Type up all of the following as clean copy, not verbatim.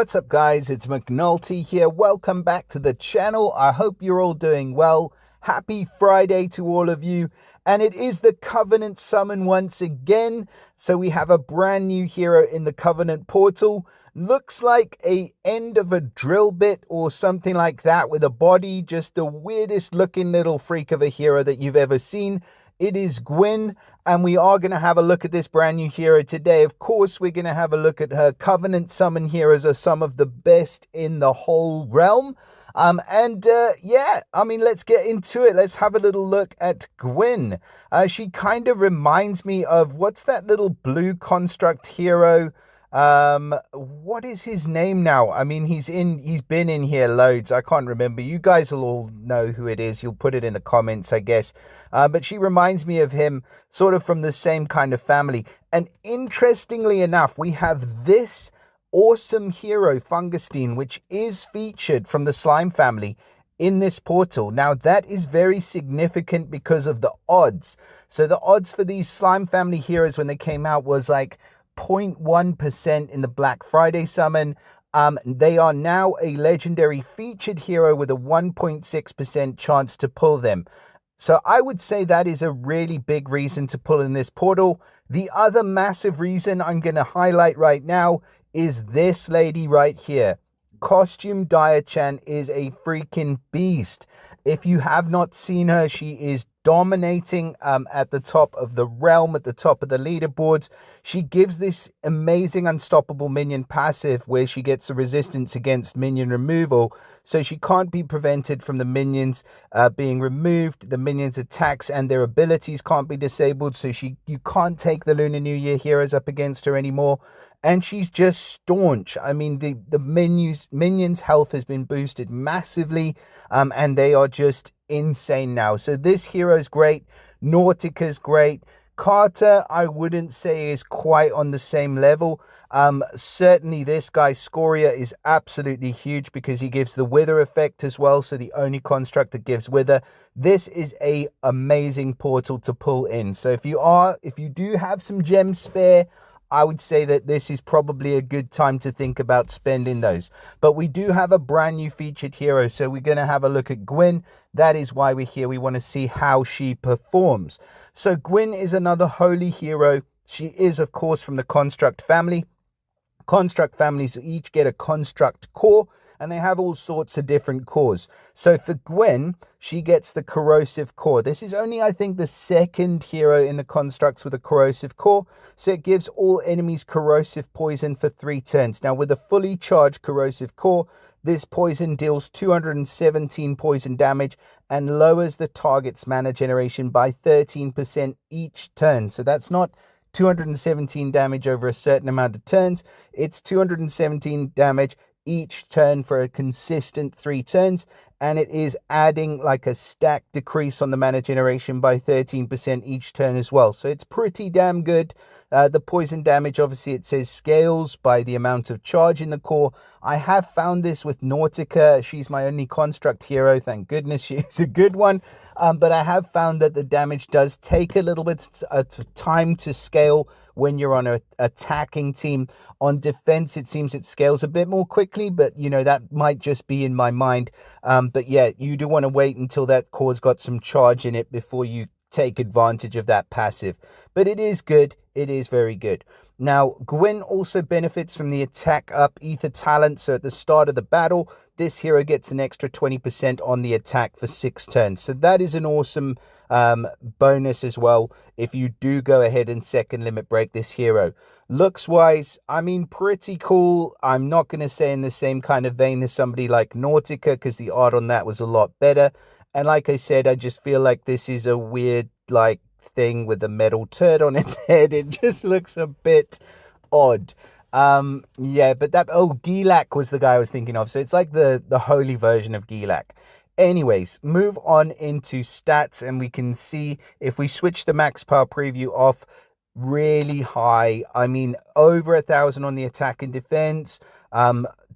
What's up, guys? It's McNulty here. Welcome back to the channel. I hope you're all doing well. Happy Friday to all of you. And it is the Covenant summon once again. So we have a brand new hero in the Covenant portal. Looks like a end of a drill bit or something like that with a body. Just the weirdest looking little freak of a hero that you've ever seen. It is Gwyn, and we are going to have a look at this brand new hero today. Of course, we're going to have a look at her. Covenant summon heroes are some of the best in the whole realm. Let's get into it. Let's have a little look at Gwyn. She kind of reminds me of, what's that little blue construct hero? What is his name now? I mean, he's been in here loads. I can't remember. You guys will all know who it is. You'll put it in the comments, I guess. But she reminds me of him, sort of from the same kind of family. And interestingly enough, we have this awesome hero, Fungustine, which is featured from the slime family in this portal. Now, that is very significant because of the odds. So the odds for these slime family heroes when they came out was like 0.1% in the Black Friday summon. They are now a legendary featured hero with a 1.6% chance to pull them. So I would say that is a really big reason to pull in this portal. The other massive reason I'm going to highlight right now is this lady right here. Costume Dia-chan is a freaking beast. If you have not seen her, she is dominating at the top of the realm, at the top of the leaderboards. She gives this amazing unstoppable minion passive where she gets a resistance against minion removal, so she can't be prevented from the minions being removed. The minions' attacks and their abilities can't be disabled, so you can't take the Lunar New Year heroes up against her anymore. And she's just staunch. I mean, the minions' health has been boosted massively, and they are just insane now. So this hero is great. Nautica's great. Carter, I wouldn't say is quite on the same level. Certainly this guy, Scoria, is absolutely huge because he gives the wither effect as well. So the only construct that gives wither. This is a amazing portal to pull in. So if you do have some gems spare, I would say that this is probably a good time to think about spending those. But we do have a brand new featured hero, so we're going to have a look at Gwyn. That is why we're here. We want to see how she performs. So Gwyn is another holy hero. She is, of course, from the construct family. Construct families each get a construct core, and they have all sorts of different cores. So for Gwyn, she gets the corrosive core. This is only, I think, the second hero in the constructs with a corrosive core. So it gives all enemies corrosive poison for 3 turns. Now, with a fully charged corrosive core, this poison deals 217 poison damage and lowers the target's mana generation by 13% each turn. So that's not 217 damage over a certain amount of turns. It's 217 damage each turn for a consistent 3 turns, and it is adding like a stack decrease on the mana generation by 13% each turn as well. So it's pretty damn good. The poison damage, obviously, it says scales by the amount of charge in the core. I have found this with Nautica. She's my only construct hero. Thank goodness she's a good one. But I have found that the damage does take a little bit of time to scale when you're on an attacking team. On defense, it seems it scales a bit more quickly, but that might just be in my mind. But yeah, you do want to wait until that core's got some charge in it before you take advantage of that passive. But it is good. It is very good. Now, Gwyn also benefits from the attack up ether talent. So at the start of the battle, this hero gets an extra 20% on the attack for 6 turns. So that is an awesome bonus as well if you do go ahead and second limit break this hero. Looks wise, I mean, pretty cool. I'm not going to say in the same kind of vein as somebody like Nautica, because the art on that was a lot better. And like I said, I just feel like this is a weird thing with a metal turd on its head. It just looks a bit odd. But Gilak was the guy I was thinking of. So it's like the holy version of Gilak. Anyways, move on into stats, and we can see if we switch the max power preview off, really high. I mean, over 1,000 on the attack and defense,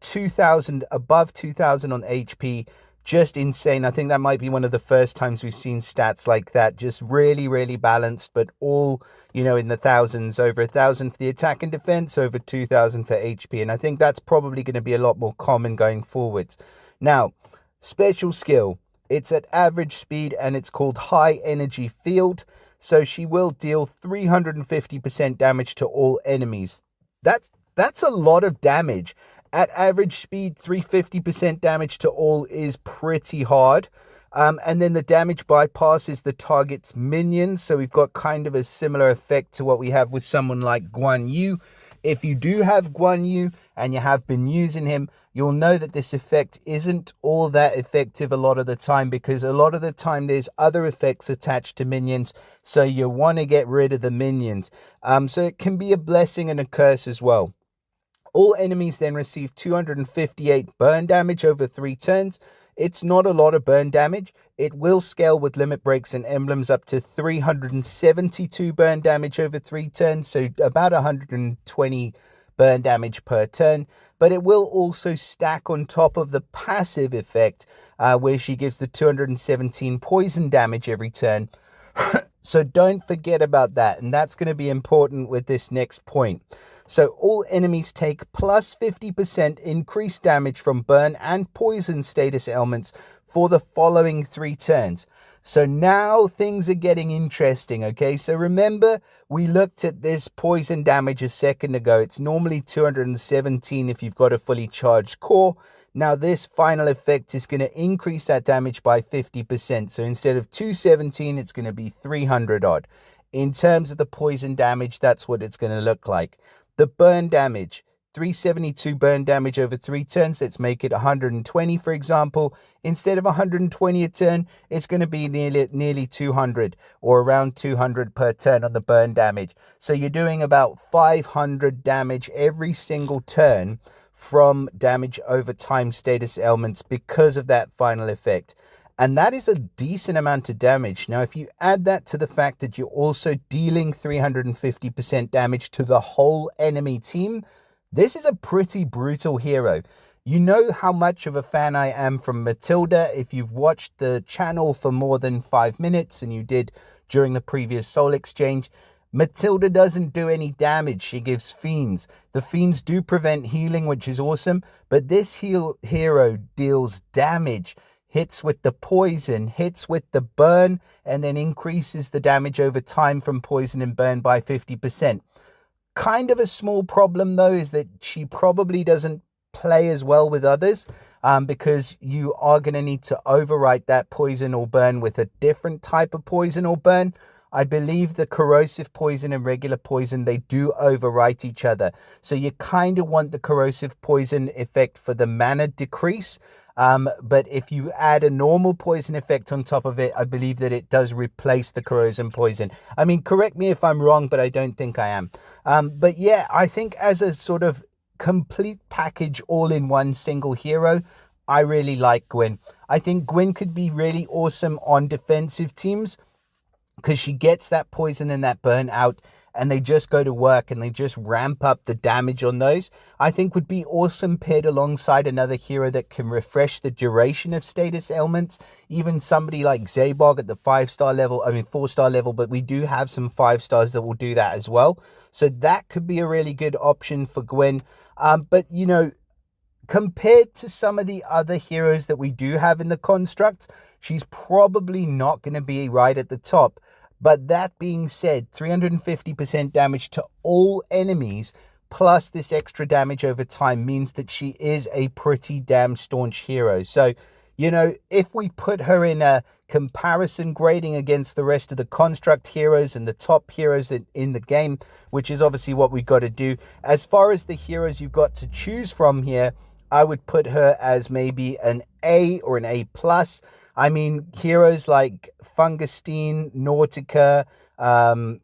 2,000 above 2,000 on HP, just insane. I think that might be one of the first times we've seen stats like that, just really, really balanced, but all, in the thousands, over 1,000 for the attack and defense, over 2,000 for HP. And I think that's probably going to be a lot more common going forwards. Now, special skill. It's at average speed and it's called High Energy Field. So she will deal 350% damage to all enemies. That's a lot of damage. At average speed, 350% damage to all is pretty hard. And then the damage bypasses the target's minions. So we've got kind of a similar effect to what we have with someone like Gwyn. If you do have Gwyn and you have been using him, you'll know that this effect isn't all that effective a lot of the time, because a lot of the time there's other effects attached to minions. So you want to get rid of the minions. So it can be a blessing and a curse as well. All enemies then receive 258 burn damage over 3 turns. It's not a lot of burn damage. It will scale with limit breaks and emblems up to 372 burn damage over 3 turns, so about 120 burn damage per turn. But it will also stack on top of the passive effect, where she gives the 217 poison damage every turn. So don't forget about that, and that's going to be important with this next point. So all enemies take plus 50% increased damage from burn and poison status elements for the following 3 turns. So now things are getting interesting, okay? So remember, we looked at this poison damage a second ago. It's normally 217 if you've got a fully charged core. Now this final effect is going to increase that damage by 50%. So instead of 217, it's going to be 300 odd. In terms of the poison damage, that's what it's going to look like. The burn damage, 372 burn damage over 3 turns. Let's make it 120, for example. Instead of 120 a turn, it's going to be nearly 200, or around 200 per turn on the burn damage. So you're doing about 500 damage every single turn from damage over time status elements because of that final effect. And that is a decent amount of damage. Now, if you add that to the fact that you're also dealing 350% damage to the whole enemy team, this is a pretty brutal hero. You know how much of a fan I am from Matilda. If you've watched the channel for more than 5 minutes, and you did during the previous Soul Exchange, Matilda doesn't do any damage. She gives fiends. The fiends do prevent healing, which is awesome, but this hero deals damage. Hits with the poison, hits with the burn, and then increases the damage over time from poison and burn by 50%. Kind of a small problem, though, is that she probably doesn't play as well with others, because you are going to need to overwrite that poison or burn with a different type of poison or burn. I believe the corrosive poison and regular poison, they do overwrite each other. So you kind of want the corrosive poison effect for the mana decrease. But if you add a normal poison effect on top of it, I believe that it does replace the corrosion poison. I mean, correct me if I'm wrong, but I don't think I am. But yeah, I think as a sort of complete package, all in one single hero, I really like Gwyn. I think Gwyn could be really awesome on defensive teams, because she gets that poison and that burn out, and they just go to work and they just ramp up the damage on those. I think would be awesome paired alongside another hero that can refresh the duration of status ailments. Even somebody like Zabog at the 4-star level, but we do have some 5 stars that will do that as well. So that could be a really good option for Gwyn. But compared to some of the other heroes that we do have in the construct, she's probably not going to be right at the top. But that being said, 350% damage to all enemies plus this extra damage over time means that she is a pretty damn staunch hero. So, if we put her in a comparison grading against the rest of the construct heroes and the top heroes in the game, which is obviously what we got to do, as far as the heroes you've got to choose from here, I would put her as maybe an A or an A+. I mean, heroes like Fungustine, Nautica, I'm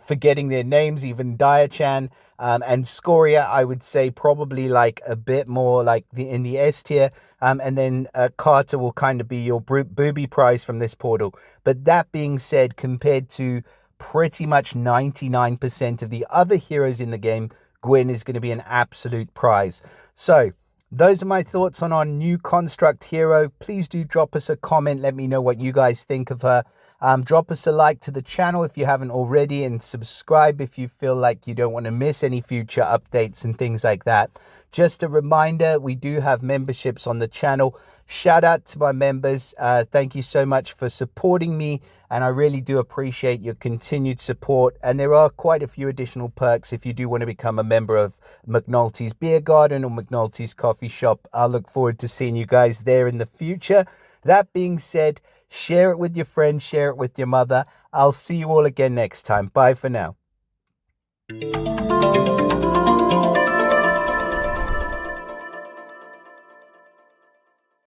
forgetting their names, even Diachan, and Scoria, I would say probably like a bit more like in the S tier. And then Carter will kind of be your booby prize from this portal. But that being said, compared to pretty much 99% of the other heroes in the game, Gwyn is going to be an absolute prize. So Those are my thoughts on our new construct hero. Please do drop us a comment. Let me know what you guys think of her. Drop us a like to the channel if you haven't already, and subscribe if you feel like you don't want to miss any future updates and things like that. Just a reminder, we do have memberships on the channel. Shout out to my members. Thank you so much for supporting me, and I really do appreciate your continued support. And there are quite a few additional perks if you do want to become a member of McNulty's Beer Garden or McNulty's Coffee Shop. I look forward to seeing you guys there in the future. That being said, share it with your friends, share it with your mother. I'll see you all again next time. Bye for now.